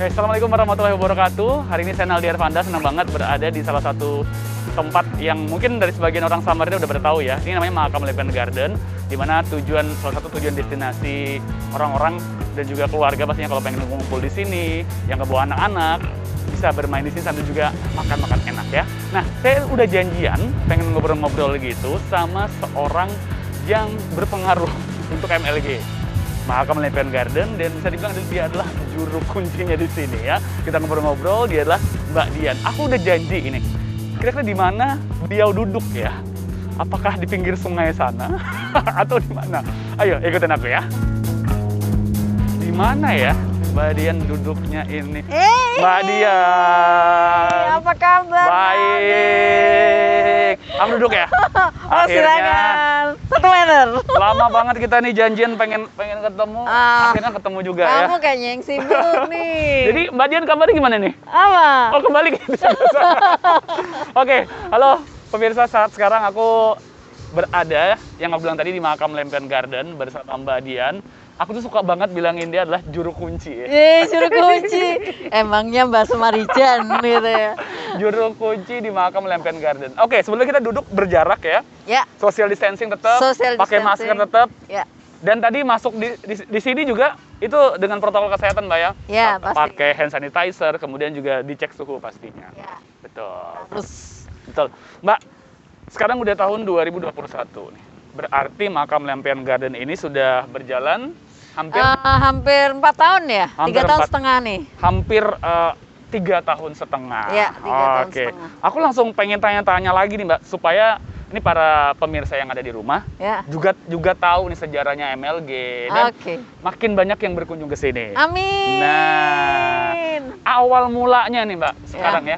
Oke, Assalamualaikum warahmatullahi wabarakatuh. Hari ini saya Naldi Arvanda, senang banget berada di salah satu tempat yang mungkin dari sebagian orang Samarinda udah pada tahu ya. Ini namanya Mahakam Lempen Garden, di mana salah satu tujuan destinasi orang-orang dan juga keluarga pastinya kalau pengen ngumpul di sini, yang kebawa anak-anak, bisa bermain di sini sambil juga makan-makan enak ya. Nah, saya udah janjian pengen ngobrol-ngobrol gitu sama seorang yang berpengaruh untuk MLG. Mahakam Lempen Garden, dan bisa dibilang dia adalah juru kuncinya di sini ya. Kita ngobrol-ngobrol, dia adalah Mbak Dian. Aku udah janji ini. Kira-kira di mana beliau duduk ya? Apakah di pinggir sungai sana atau di mana? Ayo ikutin aku ya. Di mana ya Mbak Dian duduknya ini? Mbak Dian. Apa kabar? Baik. Kamu duduk ya? Oh, silakan. 1 meter. Lama banget kita nih janjian pengen ketemu. Akhirnya ketemu juga ya. Kamu kayaknya yang sibuk nih. Jadi Mbak Dian kabarnya gimana nih? Apa? Oh, kembali ke biasa. Oke, halo pemirsa, saat sekarang aku berada yang aku bilang tadi di Mahakam Lempen Garden bersama Mbak Dian. Aku tuh suka banget bilangin dia adalah juru kunci ya. Juru kunci. Emangnya Mbak Sumarijan gitu ya. Juru kunci di Mahakam Lempen Garden. Oke, sebelumnya kita duduk berjarak ya. Ya. Social distancing tetap, pakai masker tetap. Ya. Dan tadi masuk di sini juga itu dengan protokol kesehatan, Mbak ya. Ya, pasti. Pakai hand sanitizer, kemudian juga dicek suhu pastinya. Ya. Betul. Terus. Betul. Mbak, sekarang udah tahun 2021 nih. Berarti Mahakam Lempen Garden ini sudah berjalan hampir 4 tahun ya? 3 tahun setengah nih. Hampir 3 tahun setengah. Ya, 3 tahun Oke. setengah. Aku langsung pengen tanya-tanya lagi nih Mbak, supaya ini para pemirsa yang ada di rumah Ya. juga tahu nih sejarahnya MLG dan makin banyak yang berkunjung ke sini. Amin. Nah, awal mulanya nih Mbak sekarang ya.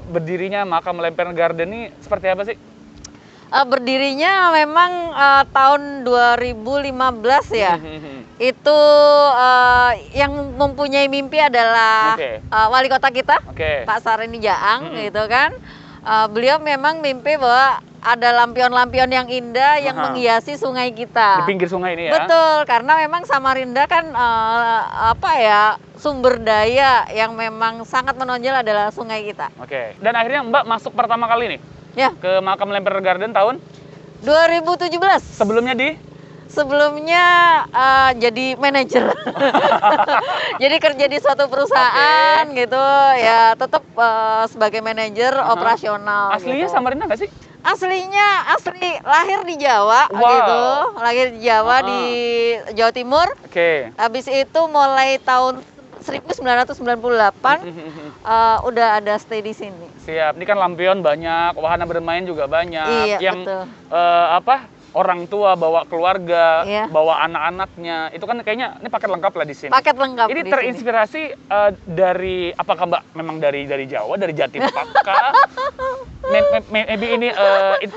Berdirinya Mahakam Lempen Garden ini seperti apa sih? Berdirinya memang tahun 2015 ya. Itu yang mempunyai mimpi adalah wali kota kita, Pak Sarini Jaang gitu kan. Beliau memang mimpi bahwa ada lampion-lampion yang indah yang menghiasi sungai kita. Di pinggir sungai ini ya? Betul, karena memang Samarinda kan sumber daya yang memang sangat menonjol adalah sungai kita. Oke, dan akhirnya Mbak masuk pertama kali nih? Ya. Ke Mahakam Lempen Garden tahun? 2017. Sebelumnya di? Sebelumnya jadi manajer. Jadi kerja di suatu perusahaan gitu ya, tetap sebagai manajer operasional. Aslinya gitu. Samarinda nggak sih? Aslinya lahir di Jawa gitu. Lahir di Jawa di Jawa Timur. Habis itu mulai tahun 1998 udah ada stay di sini. Siap. Ini kan lampion banyak, wahana bermain juga banyak. Iya, yang betul. Orang tua bawa keluarga, bawa anak-anaknya. Itu kan kayaknya ini paket lengkap lah di sini. Paket lengkap. Ini terinspirasi dari apakah Mbak memang dari Jawa, dari Jatim apakah? Maybe ini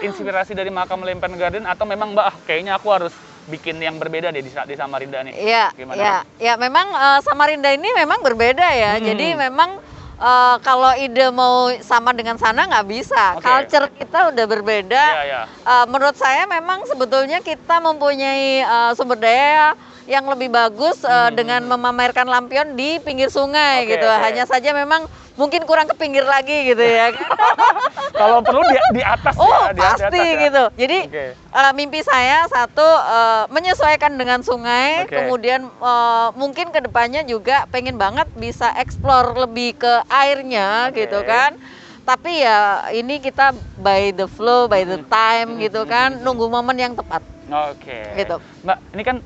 inspirasi dari Mahakam Lempen Garden atau memang Mbak kayaknya aku harus bikin yang berbeda deh di Samarinda nih. Iya, memang Samarinda ini memang berbeda ya. Jadi memang kalau ide mau sama dengan sana nggak bisa. Culture kita udah berbeda. Menurut saya memang sebetulnya kita mempunyai sumber daya yang lebih bagus dengan memamerkan lampion di pinggir sungai gitu. Hanya saja memang mungkin kurang ke pinggir lagi gitu ya. Kalau perlu di atas ya. Pasti gitu. Jadi mimpi saya satu menyesuaikan dengan sungai, kemudian mungkin kedepannya juga pengen banget bisa explore lebih ke airnya gitu kan. Tapi ya ini kita by the flow, by the time gitu kan, nunggu momen yang tepat. Gitu. Mbak, ini kan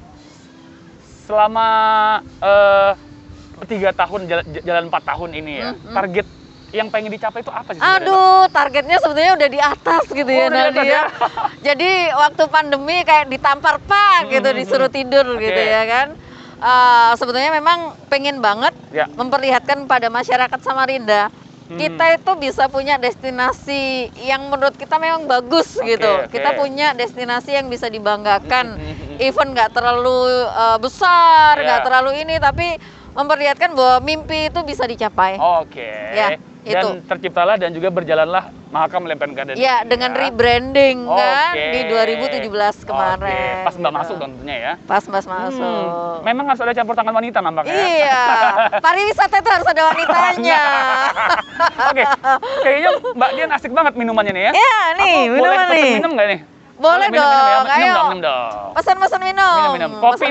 selama 3 tahun jalan 4 tahun ini ya, target yang pengen dicapai itu apa sih sebenarnya? Aduh, targetnya sebetulnya udah di atas gitu ya Nadia. Jadi waktu pandemi kayak ditampar Pak gitu, disuruh tidur gitu ya kan. Sebetulnya memang pengen banget memperlihatkan pada masyarakat Samarinda kita itu bisa punya destinasi yang menurut kita memang bagus gitu. Kita punya destinasi yang bisa dibanggakan. Even nggak terlalu besar, nggak terlalu ini, tapi memperlihatkan bahwa mimpi itu bisa dicapai. Oke. Ya. Dan terciptalah dan juga berjalanlah Mahakam Lempen Garden. Ya, dengan rebranding kan di 2017 kemarin. Pas Mbak masuk tentunya ya. Pas Mbak masuk. Memang harus ada campur tangan wanita nampaknya. Iya, pariwisata itu harus ada wanitanya. Oke, kayaknya Mbak Dian asik banget minumannya nih ya. Iya, nih minuman nih. Boleh minum nggak nih? Boleh dong, ayo. Minum dong. Pesan-pesan minum. Minum. Kopi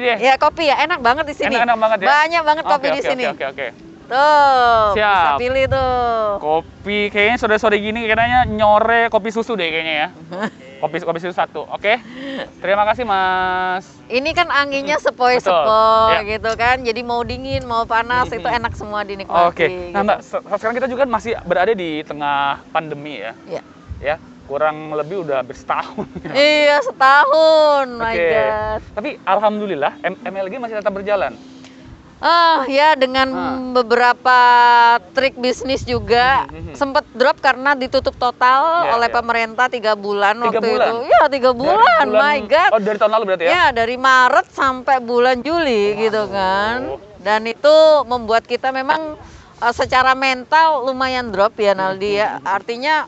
deh. Ya, kopi ya, enak banget di sini. Enak banget ya. Banyak banget kopi di sini. Oke. Tuh, bisa Siap. pilih tuh. Kopi kayaknya sore-sore gini kayaknya nyore kopi susu deh kayaknya ya. Kopi susu 1. Oke. Terima kasih, Mas. Ini kan anginnya sepoi-sepoi gitu kan. Jadi mau dingin, mau panas itu enak semua dinikmati. Oke. Nah, Mbak, gitu. sekarang kita juga masih berada di tengah pandemi ya. Iya. Ya, kurang lebih udah hampir setahun. Iya, setahun. My Oke. God. Tapi alhamdulillah MLG masih tetap berjalan. Ya dengan beberapa trik bisnis juga sempat drop karena ditutup total oleh pemerintah 3 bulan 3 waktu bulan? itu. Ya 3 bulan, my God. Oh, dari tahun lalu berarti ya? Ya dari Maret sampai bulan Juli gitu kan. Dan itu membuat kita memang secara mental lumayan drop ya Naldi ya. Artinya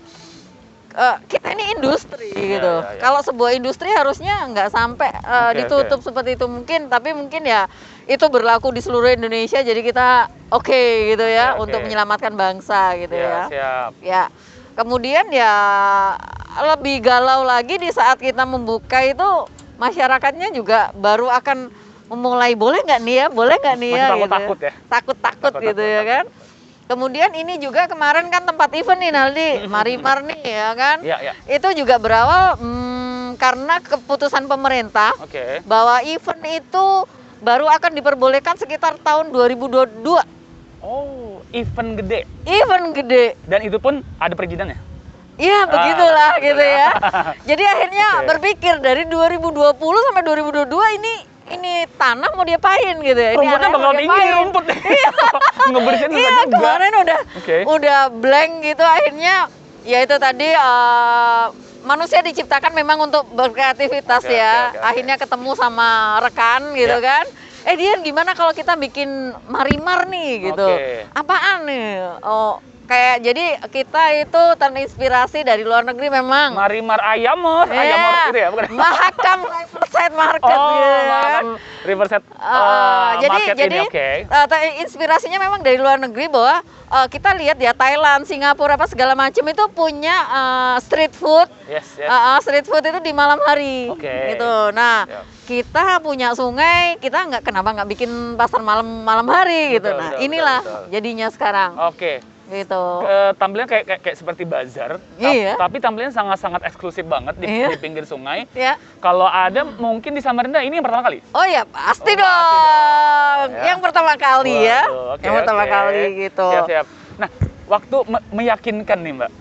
kita ini industri gitu. Kalau sebuah industri harusnya nggak sampai ditutup seperti itu mungkin, tapi mungkin ya itu berlaku di seluruh Indonesia. Jadi kita gitu ya untuk menyelamatkan bangsa gitu ya. Siap. Ya. Kemudian ya lebih galau lagi di saat kita membuka itu masyarakatnya juga baru akan memulai boleh nggak nih ya, Masih takut-takut ya. Takut gitu ya kan. Kemudian ini juga kemarin kan tempat event nih Naldi, Marimar nih ya kan. Iya. Itu juga berawal karena keputusan pemerintah bahwa event itu baru akan diperbolehkan sekitar tahun 2022. Oh, event gede. Event gede. Dan itu pun ada perizinannya? Iya, begitulah gitu ya. Jadi akhirnya berpikir dari 2020 sampai 2022 ini tanah mau diapain gitu ya. Rumputnya bakal tinggi rumput deh. Ngebersihin Iya, kemarin udah blank gitu akhirnya ya itu tadi manusia diciptakan memang untuk berkreativitas ya. Akhirnya ketemu sama rekan gitu kan. Dian gimana kalau kita bikin Marimar nih gitu. Apaan nih? Oh, kayak jadi kita itu terinspirasi dari luar negeri memang. Marimar Ayamor itu ya, bukan? Mahakam Riverside Market gitu. Mahakam Riverside jadi inspirasinya memang dari luar negeri bahwa kita lihat ya Thailand, Singapura apa segala macam itu punya street food. Street food itu di malam hari gitu. Nah, kita punya sungai, kita kenapa nggak bikin pasar malam hari gitu. Nah, inilah jadinya sekarang. Gitu. Tampilannya kayak seperti bazar, tapi tampilannya sangat eksklusif banget di pinggir sungai. Kalau ada mungkin di Samarinda ini yang pertama kali. Oh ya pasti dong. Yang pertama kali ya. Yang pertama kali gitu. Siap. Nah, waktu meyakinkan nih Mbak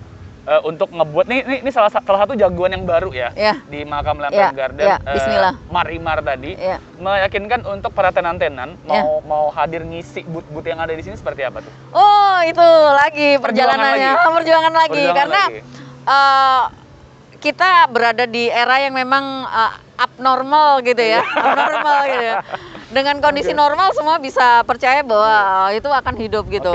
untuk ngebuat ini salah satu jagoan yang baru ya di Mahakam Lempen Garden. Bismillah. Marimar tadi meyakinkan untuk para tenan-tenan mau hadir ngisi booth yang ada di sini seperti apa tuh? Oh itu lagi perjuangan lagi karena kita berada di era yang memang abnormal gitu ya, Dengan kondisi normal semua bisa percaya bahwa itu akan hidup gitu.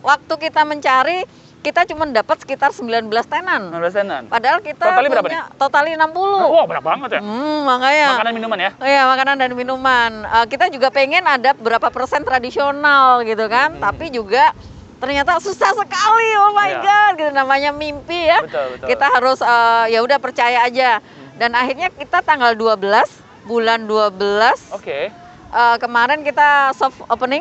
Waktu kita mencari kita cuma dapat sekitar 19 tenan. Padahal kita punya totali 60. Wah, banyak banget ya. Makanya. Makanan minuman ya? Iya, makanan dan minuman. Kita juga pengen ada berapa persen tradisional gitu kan. Tapi juga ternyata susah sekali. Oh my God, gitu namanya mimpi ya. Betul. Kita harus ya udah percaya aja. Dan akhirnya kita tanggal 12 bulan 12. Kemarin kita soft opening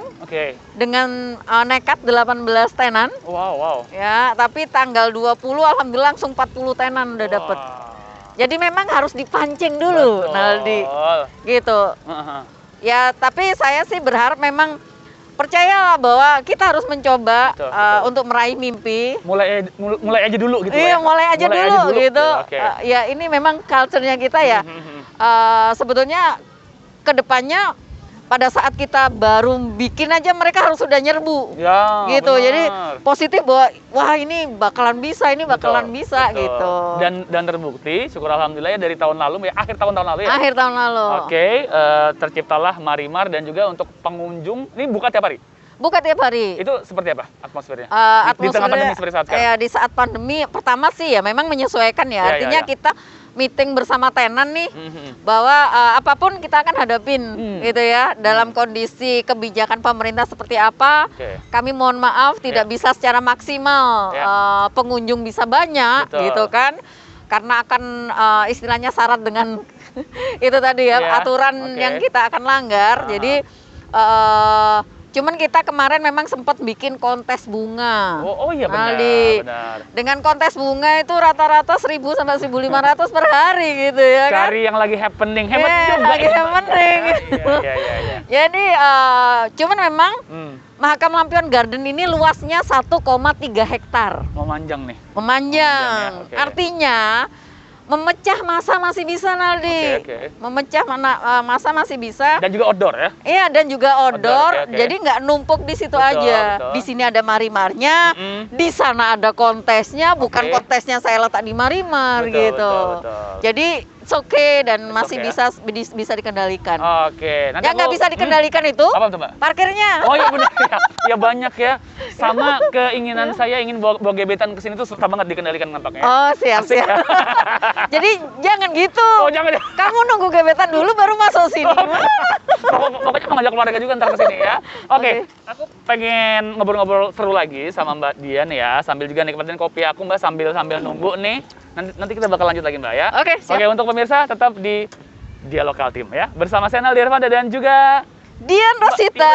dengan nekat 18 tenan. Wow. Ya, tapi tanggal 20 alhamdulillah langsung 40 tenan udah dapet. Jadi memang harus dipancing dulu, Naldi. Gitu. Ya, tapi saya sih berharap memang percayalah bahwa kita harus mencoba untuk meraih mimpi. Mulai aja dulu gitu. Iya, mulai aja dulu gitu. Ya, ini memang culture-nya kita ya. Sebetulnya kedepannya pada saat kita baru bikin aja mereka harus sudah nyerbu gitu. Benar. Jadi positif bahwa wah ini bakalan bisa gitu. Dan terbukti syukur alhamdulillah ya dari tahun lalu ya akhir tahun lalu ya. Akhir tahun lalu. Terciptalah Marimar dan juga untuk pengunjung ini buka tiap hari. Buka tiap hari. Itu seperti apa atmosfernya? Di tengah Atmosfernya, pandemi seperti saat sekarang? di saat pandemi, pertama sih ya memang menyesuaikan ya. Ya, Artinya ya. kita meeting bersama tenan nih, bahwa apapun kita akan hadapin gitu ya. Dalam kondisi kebijakan pemerintah seperti apa, kami mohon maaf tidak bisa secara maksimal pengunjung bisa banyak. Betul. Gitu kan. Karena akan istilahnya syarat dengan itu tadi ya, aturan yang kita akan langgar. Jadi cuman kita kemarin memang sempat bikin kontes bunga. Oh iya benar, benar. Dengan kontes bunga itu rata-rata 1.000 sampai 1.500 per hari gitu ya kan. Cari yang lagi happening, hebat juga. Lagi happening. Iya. Jadi cuman memang Mahakam Lampion Garden ini luasnya 1,3 hektar. Memanjang nih. Memanjang. Ya. Artinya memecah masa masih bisa, Naldi. Memecah masa masih bisa. Dan juga outdoor ya? Iya, dan juga outdoor. Jadi nggak numpuk di situ aja. Betul. Di sini ada marimar-marnya, di sana ada kontesnya, bukan kontesnya saya letak di marimar gitu. Betul. Jadi oke dan masih bisa dikendalikan. Oke. Yang nggak bisa dikendalikan itu apa tuh, Mbak? Parkirnya. Oh iya benar ya. Ya banyak ya. Sama keinginan saya ingin bawa gebetan ke sini tuh susah banget dikendalikan nampaknya. Oh, siap. Jadi jangan gitu. Oh, jangan. Kamu nunggu gebetan dulu baru masuk sini. Pokoknya ngajak keluarga juga ntar ke sini ya. Oke. Aku pengen ngobrol-ngobrol seru lagi sama Mbak Dian ya, sambil juga nikmatin kopi aku, Mbak, sambil nunggu nih. Nanti kita bakal lanjut lagi, Mbak ya. Oke, siap. Oke, untuk pemirsa tetap di Dia Lokal Team ya. Bersama saya Naldi Irfanda dan juga Dian Rosita.